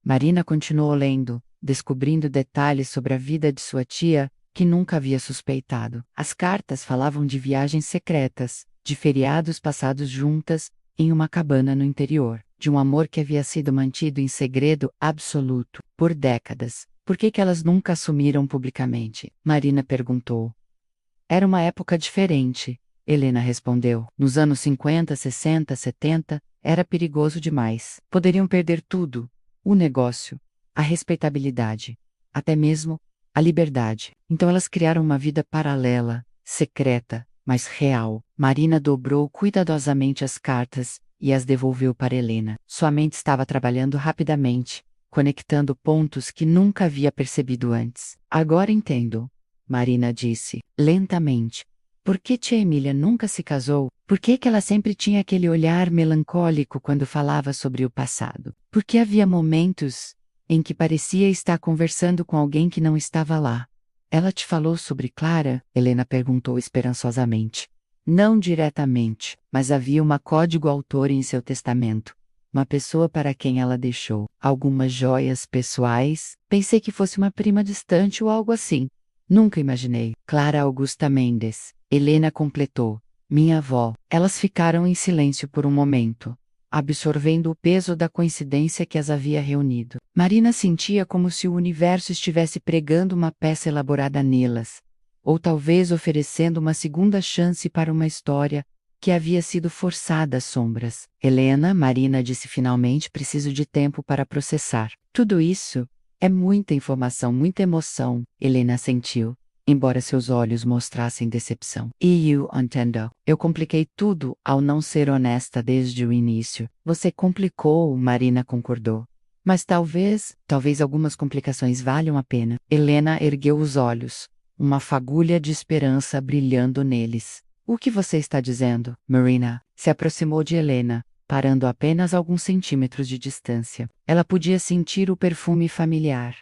Marina continuou lendo, descobrindo detalhes sobre a vida de sua tia, que nunca havia suspeitado. As cartas falavam de viagens secretas, de feriados passados juntas, em uma cabana no interior, de um amor que havia sido mantido em segredo absoluto por décadas. Por que elas nunca assumiram publicamente? Marina perguntou. Era uma época diferente, Helena respondeu. Nos anos 50, 60, 70, era perigoso demais. Poderiam perder tudo: o negócio, a respeitabilidade, até mesmo a liberdade. Então elas criaram uma vida paralela, secreta, mas real. Marina dobrou cuidadosamente as cartas e as devolveu para Helena. Sua mente estava trabalhando rapidamente, conectando pontos que nunca havia percebido antes. Agora entendo, Marina disse, lentamente. Por que tia Emília nunca se casou? Por que ela sempre tinha aquele olhar melancólico quando falava sobre o passado? Por que havia momentos em que parecia estar conversando com alguém que não estava lá? Ela te falou sobre Clara? Helena perguntou esperançosamente. Não diretamente, mas havia uma código-autor em seu testamento. Uma pessoa para quem ela deixou algumas joias pessoais. Pensei que fosse uma prima distante ou algo assim. Nunca imaginei. Clara Augusta Mendes. Helena completou. Minha avó. Elas ficaram em silêncio por um momento, absorvendo o peso da coincidência que as havia reunido. Marina sentia como se o universo estivesse pregando uma peça elaborada nelas, ou talvez oferecendo uma segunda chance para uma história que havia sido forçada às sombras. Helena, Marina disse finalmente, preciso de tempo para processar. Tudo isso é muita informação, muita emoção, Helena sentiu, embora seus olhos mostrassem decepção. E eu entendo. Eu compliquei tudo ao não ser honesta desde o início. Você complicou, Marina concordou. Mas talvez algumas complicações valham a pena. Helena ergueu os olhos, uma fagulha de esperança brilhando neles. O que você está dizendo? Marina se aproximou de Helena, parando apenas alguns centímetros de distância. Ela podia sentir o perfume familiar,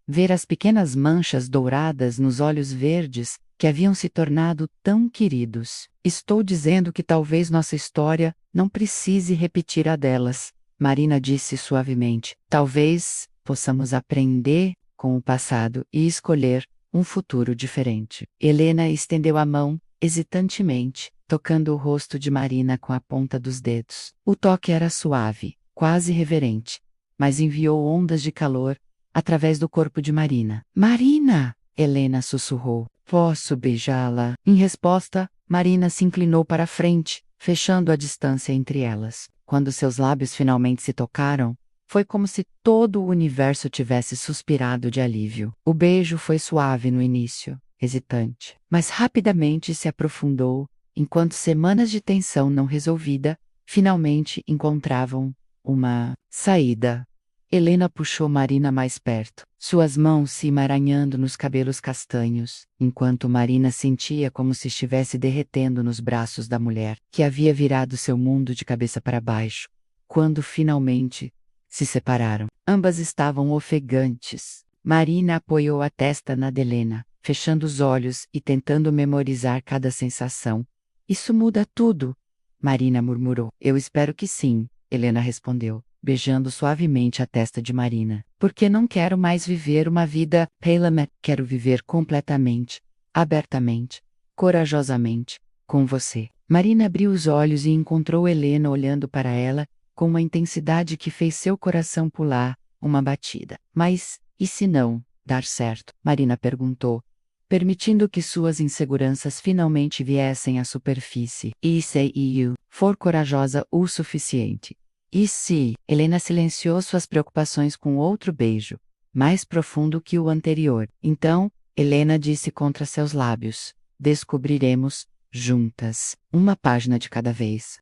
ver as pequenas manchas douradas nos olhos verdes que haviam se tornado tão queridos. Estou dizendo que talvez nossa história não precise repetir a delas, Marina disse suavemente. Talvez possamos aprender com o passado e escolher um futuro diferente. Helena estendeu a mão, hesitantemente, tocando o rosto de Marina com a ponta dos dedos. O toque era suave, quase reverente, mas enviou ondas de calor através do corpo de Marina. Marina! Helena sussurrou. Posso beijá-la? Em resposta, Marina se inclinou para a frente, fechando a distância entre elas. Quando seus lábios finalmente se tocaram, foi como se todo o universo tivesse suspirado de alívio. O beijo foi suave no início, hesitante, mas rapidamente se aprofundou, enquanto semanas de tensão não resolvida finalmente encontravam uma saída. Helena puxou Marina mais perto, suas mãos se emaranhando nos cabelos castanhos, enquanto Marina sentia como se estivesse derretendo nos braços da mulher, que havia virado seu mundo de cabeça para baixo. Quando finalmente se separaram, ambas estavam ofegantes. Marina apoiou a testa na de Helena, fechando os olhos e tentando memorizar cada sensação. Isso muda tudo, Marina murmurou. Eu espero que sim, Helena respondeu, beijando suavemente a testa de Marina. Porque não quero mais viver uma vida pelamet. Quero viver completamente, abertamente, corajosamente, com você. Marina abriu os olhos e encontrou Helena olhando para ela, com uma intensidade que fez seu coração pular uma batida. Mas, e se não dar certo? Marina perguntou, permitindo que suas inseguranças finalmente viessem à superfície. E se eu for corajosa o suficiente? E se? Helena silenciou suas preocupações com outro beijo, mais profundo que o anterior. Então, Helena disse contra seus lábios, descobriremos, juntas, uma página de cada vez.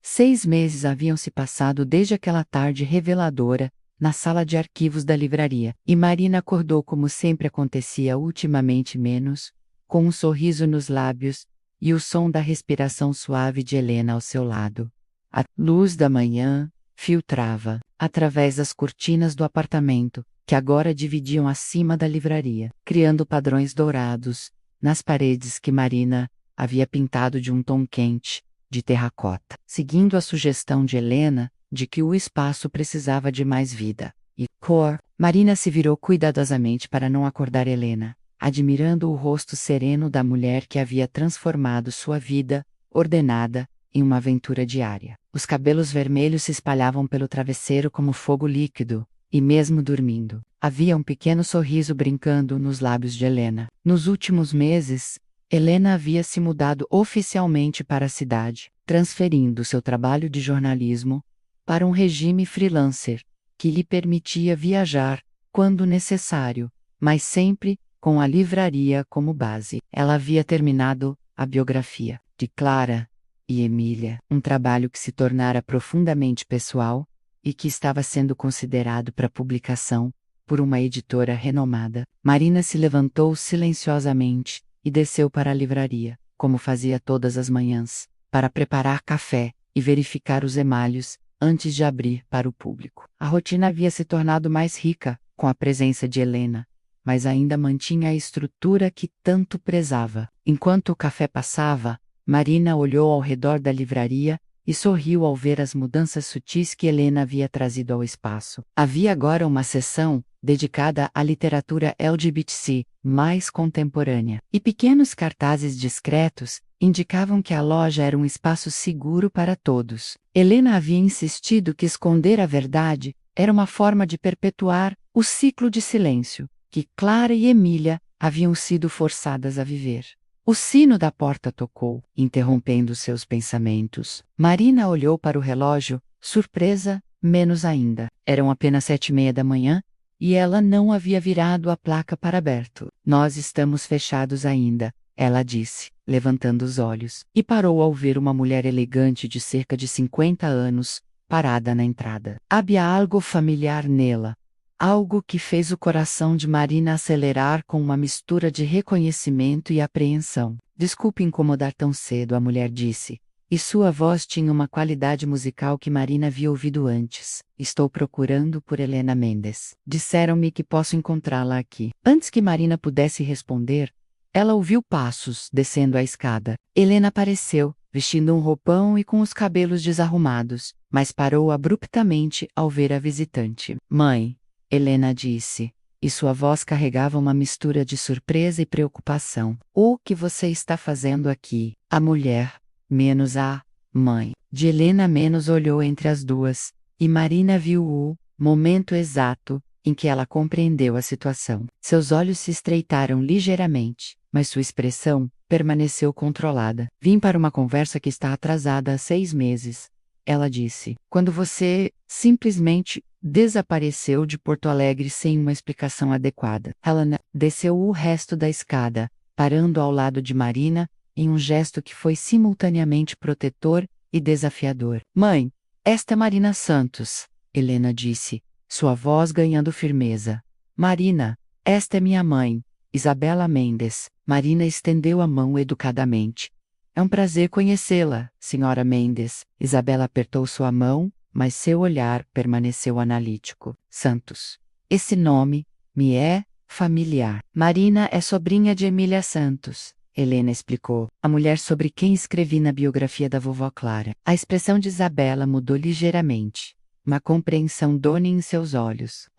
6 meses haviam se passado desde aquela tarde reveladora, na sala de arquivos da livraria, e Marina acordou como sempre acontecia ultimamente menos, com um sorriso nos lábios, e o som da respiração suave de Helena ao seu lado. A luz da manhã filtrava, através das cortinas do apartamento, que agora dividiam acima da livraria, criando padrões dourados, nas paredes que Marina havia pintado de um tom quente, de terracota, seguindo a sugestão de Helena, de que o espaço precisava de mais vida e cor. Marina se virou cuidadosamente para não acordar Helena, admirando o rosto sereno da mulher que havia transformado sua vida, ordenada, em uma aventura diária. Os cabelos vermelhos se espalhavam pelo travesseiro como fogo líquido, e mesmo dormindo, havia um pequeno sorriso brincando nos lábios de Helena. Nos últimos meses, Helena havia se mudado oficialmente para a cidade, transferindo seu trabalho de jornalismo para um regime freelancer, que lhe permitia viajar quando necessário, mas sempre com a livraria como base. Ela havia terminado a biografia de Clara e Emília, um trabalho que se tornara profundamente pessoal e que estava sendo considerado para publicação por uma editora renomada. Marina se levantou silenciosamente e desceu para a livraria, como fazia todas as manhãs, para preparar café e verificar os emalhos antes de abrir para o público. A rotina havia se tornado mais rica com a presença de Helena, mas ainda mantinha a estrutura que tanto prezava. Enquanto o café passava, Marina olhou ao redor da livraria e sorriu ao ver as mudanças sutis que Helena havia trazido ao espaço. Havia agora uma seção dedicada à literatura LGBT mais contemporânea, e pequenos cartazes discretos indicavam que a loja era um espaço seguro para todos. Helena havia insistido que esconder a verdade era uma forma de perpetuar o ciclo de silêncio que Clara e Emília haviam sido forçadas a viver. O sino da porta tocou, interrompendo seus pensamentos. Marina olhou para o relógio, surpresa, menos ainda. Eram apenas 7:30 da manhã, e ela não havia virado a placa para aberto. Nós estamos fechados ainda, ela disse, levantando os olhos, e parou ao ver uma mulher elegante de cerca de 50 anos, parada na entrada. Havia algo familiar nela. Algo que fez o coração de Marina acelerar com uma mistura de reconhecimento e apreensão. Desculpe incomodar tão cedo, a mulher disse. E sua voz tinha uma qualidade musical que Marina havia ouvido antes. Estou procurando por Helena Mendes. Disseram-me que posso encontrá-la aqui. Antes que Marina pudesse responder, ela ouviu passos descendo a escada. Helena apareceu, vestindo um roupão e com os cabelos desarrumados, mas parou abruptamente ao ver a visitante. Mãe, Helena disse, e sua voz carregava uma mistura de surpresa e preocupação. O que você está fazendo aqui? A mulher, menos a mãe de Helena menos olhou entre as duas, e Marina viu o momento exato em que ela compreendeu a situação. Seus olhos se estreitaram ligeiramente, mas sua expressão permaneceu controlada. Vim para uma conversa que está atrasada há 6 meses, ela disse. Quando você simplesmente desapareceu de Porto Alegre sem uma explicação adequada. Helena desceu o resto da escada, parando ao lado de Marina, em um gesto que foi simultaneamente protetor e desafiador. Mãe, esta é Marina Santos, Helena disse, sua voz ganhando firmeza. Marina, esta é minha mãe, Isabela Mendes. Marina estendeu a mão educadamente. É um prazer conhecê-la, senhora Mendes. Isabela apertou sua mão, mas seu olhar permaneceu analítico. Santos. Esse nome me é familiar. Marina é sobrinha de Emília Santos, Helena explicou, a mulher sobre quem escrevi na biografia da vovó Clara. A expressão de Isabela mudou ligeiramente. Uma compreensão dona em seus olhos.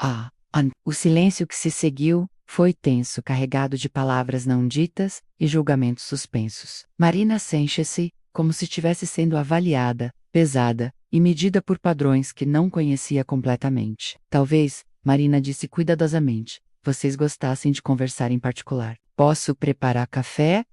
O silêncio que se seguiu foi tenso, carregado de palavras não ditas e julgamentos suspensos. Marina sente-se como se estivesse sendo avaliada, pesada e medida por padrões que não conhecia completamente. Talvez, Marina disse cuidadosamente, vocês gostassem de conversar em particular. Posso preparar café?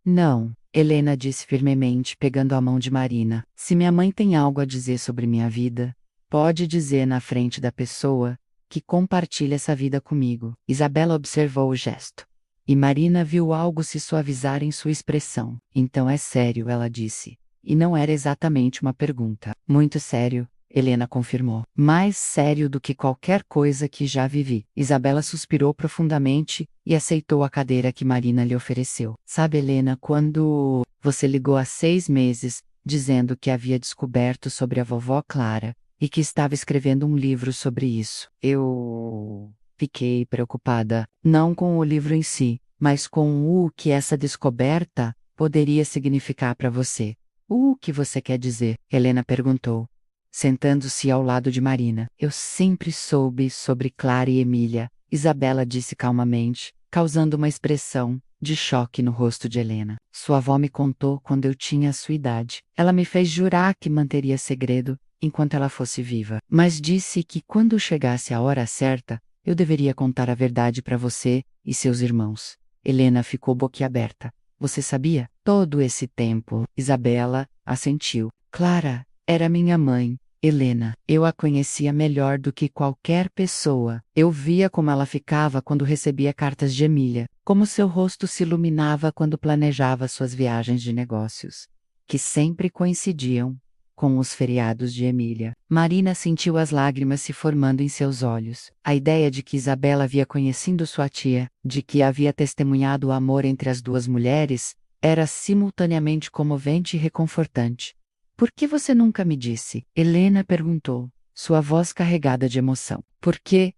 Não, Helena disse firmemente, pegando a mão de Marina. Se minha mãe tem algo a dizer sobre minha vida, pode dizer na frente da pessoa que compartilha essa vida comigo. Isabela observou o gesto. E Marina viu algo se suavizar em sua expressão. Então é sério, ela disse. E não era exatamente uma pergunta. Muito sério, Helena confirmou. Mais sério do que qualquer coisa que já vivi. Isabela suspirou profundamente e aceitou a cadeira que Marina lhe ofereceu. Sabe, Helena, quando você ligou há 6 meses, dizendo que havia descoberto sobre a vovó Clara, e que estava escrevendo um livro sobre isso, eu fiquei preocupada, não com o livro em si, mas com o que essa descoberta poderia significar para você. O que você quer dizer? Helena perguntou, sentando-se ao lado de Marina. Eu sempre soube sobre Clara e Emília, Isabela disse calmamente, causando uma expressão de choque no rosto de Helena. Sua avó me contou quando eu tinha a sua idade. Ela me fez jurar que manteria segredo enquanto ela fosse viva, mas disse que quando chegasse a hora certa, eu deveria contar a verdade para você e seus irmãos. Helena ficou boquiaberta. Você sabia? Todo esse tempo, Isabela assentiu. Clara era minha mãe. Helena, eu a conhecia melhor do que qualquer pessoa. Eu via como ela ficava quando recebia cartas de Emília, como seu rosto se iluminava quando planejava suas viagens de negócios, que sempre coincidiam com os feriados de Emília. Marina sentiu as lágrimas se formando em seus olhos. A ideia de que Isabela havia conhecido sua tia, de que havia testemunhado o amor entre as duas mulheres, era simultaneamente comovente e reconfortante. Por que você nunca me disse? Helena perguntou, sua voz carregada de emoção. Por quê?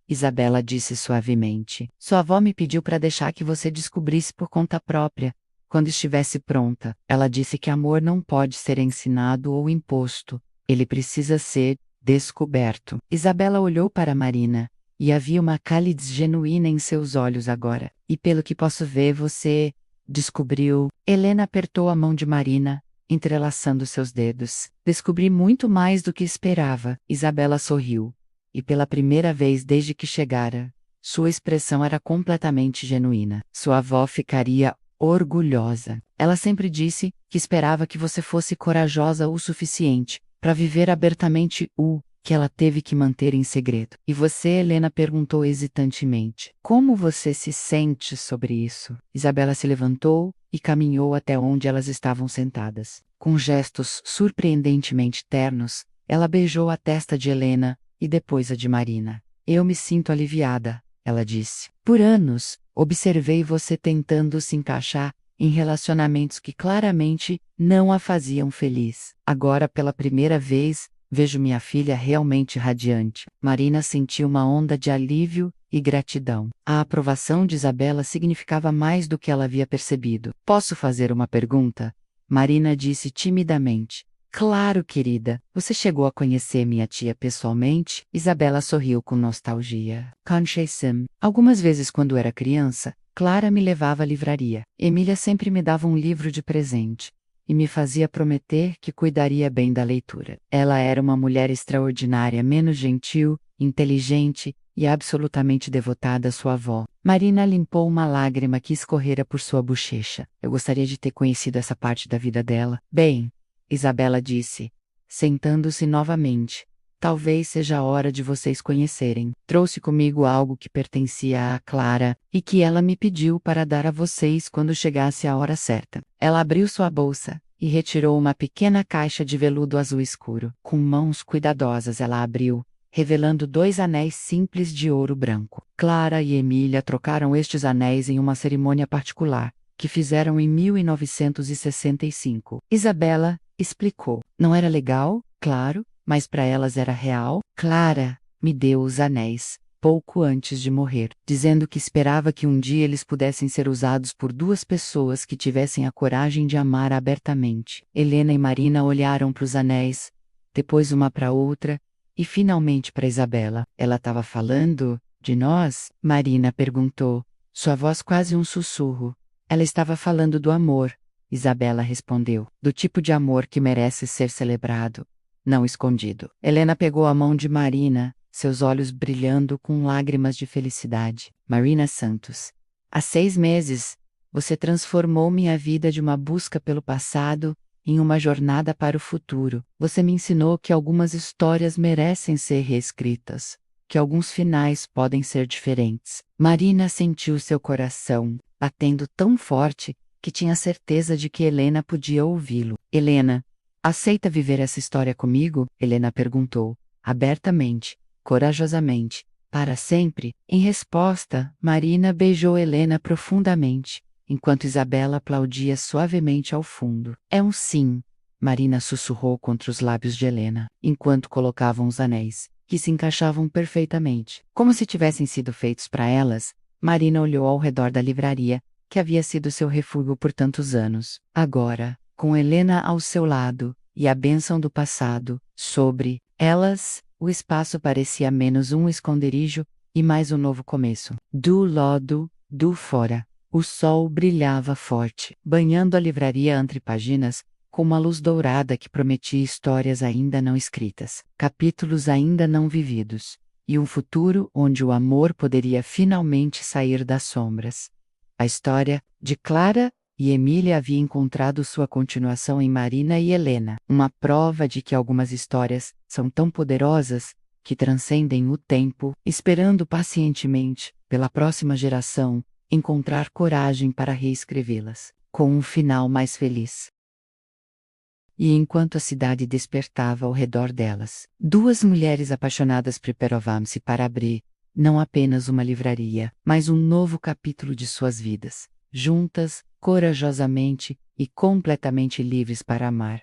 Isabela disse suavemente. Sua avó me pediu para deixar que você descobrisse por conta própria. Quando estivesse pronta, ela disse que amor não pode ser ensinado ou imposto. Ele precisa ser descoberto. Isabela olhou para Marina, e havia uma calidez genuína em seus olhos agora. E pelo que posso ver, você descobriu. Helena apertou a mão de Marina, entrelaçando seus dedos. Descobri muito mais do que esperava. Isabela sorriu. E pela primeira vez desde que chegara, sua expressão era completamente genuína. Sua avó ficaria orgulhosa. Ela sempre disse que esperava que você fosse corajosa o suficiente para viver abertamente o que ela teve que manter em segredo. E você, Helena, perguntou hesitantemente. Como você se sente sobre isso? Isabela se levantou e caminhou até onde elas estavam sentadas. Com gestos surpreendentemente ternos, ela beijou a testa de Helena e depois a de Marina. Eu me sinto aliviada, ela disse. Por anos, observei você tentando se encaixar em relacionamentos que claramente não a faziam feliz. Agora, pela primeira vez, vejo minha filha realmente radiante. Marina sentiu uma onda de alívio e gratidão. A aprovação de Isabela significava mais do que ela havia percebido. Posso fazer uma pergunta? Marina disse timidamente. Claro, querida. Você chegou a conhecer minha tia pessoalmente? Isabela sorriu com nostalgia. Conchei-sim. Algumas vezes quando era criança, Clara me levava à livraria. Emília sempre me dava um livro de presente e me fazia prometer que cuidaria bem da leitura. Ela era uma mulher extraordinária, menos gentil, inteligente e absolutamente devotada à sua avó. Marina limpou uma lágrima que escorrera por sua bochecha. Eu gostaria de ter conhecido essa parte da vida dela. Bem, Isabela disse, sentando-se novamente. Talvez seja a hora de vocês conhecerem. Trouxe comigo algo que pertencia a Clara e que ela me pediu para dar a vocês quando chegasse a hora certa. Ela abriu sua bolsa e retirou uma pequena caixa de veludo azul escuro. Com mãos cuidadosas ela abriu, revelando 2 anéis simples de ouro branco. Clara e Emília trocaram estes anéis em uma cerimônia particular, que fizeram em 1965. Isabela explicou. Não era legal, claro, mas para elas era real. Clara me deu os anéis, pouco antes de morrer, dizendo que esperava que um dia eles pudessem ser usados por 2 pessoas que tivessem a coragem de amar abertamente. Helena e Marina olharam para os anéis, depois uma para outra, e finalmente para Isabela. Ela estava falando de nós? Marina perguntou, sua voz quase um sussurro. Ela estava falando do amor, Isabela respondeu, do tipo de amor que merece ser celebrado, não escondido. Helena pegou a mão de Marina, seus olhos brilhando com lágrimas de felicidade. Marina Santos. Há 6 meses, você transformou minha vida de uma busca pelo passado em uma jornada para o futuro. Você me ensinou que algumas histórias merecem ser reescritas, que alguns finais podem ser diferentes. Marina sentiu seu coração batendo tão forte que tinha certeza de que Helena podia ouvi-lo. Helena, aceita viver essa história comigo? Helena perguntou, abertamente, corajosamente. Para sempre? Em resposta, Marina beijou Helena profundamente, enquanto Isabela aplaudia suavemente ao fundo. É um sim, Marina sussurrou contra os lábios de Helena, enquanto colocavam os anéis, que se encaixavam perfeitamente. Como se tivessem sido feitos para elas, Marina olhou ao redor da livraria, que havia sido seu refúgio por tantos anos. Agora, com Helena ao seu lado, e a bênção do passado, sobre elas, o espaço parecia menos um esconderijo, e mais um novo começo. Do lado Do fora, o sol brilhava forte, banhando a livraria entre páginas, com uma luz dourada que prometia histórias ainda não escritas, capítulos ainda não vividos, e um futuro onde o amor poderia finalmente sair das sombras. A história de Clara e Emília havia encontrado sua continuação em Marina e Helena, uma prova de que algumas histórias são tão poderosas que transcendem o tempo, esperando pacientemente, pela próxima geração, encontrar coragem para reescrevê-las, com um final mais feliz. E enquanto a cidade despertava ao redor delas, duas mulheres apaixonadas preparavam-se para abrir, não apenas uma livraria, mas um novo capítulo de suas vidas, juntas, corajosamente e completamente livres para amar.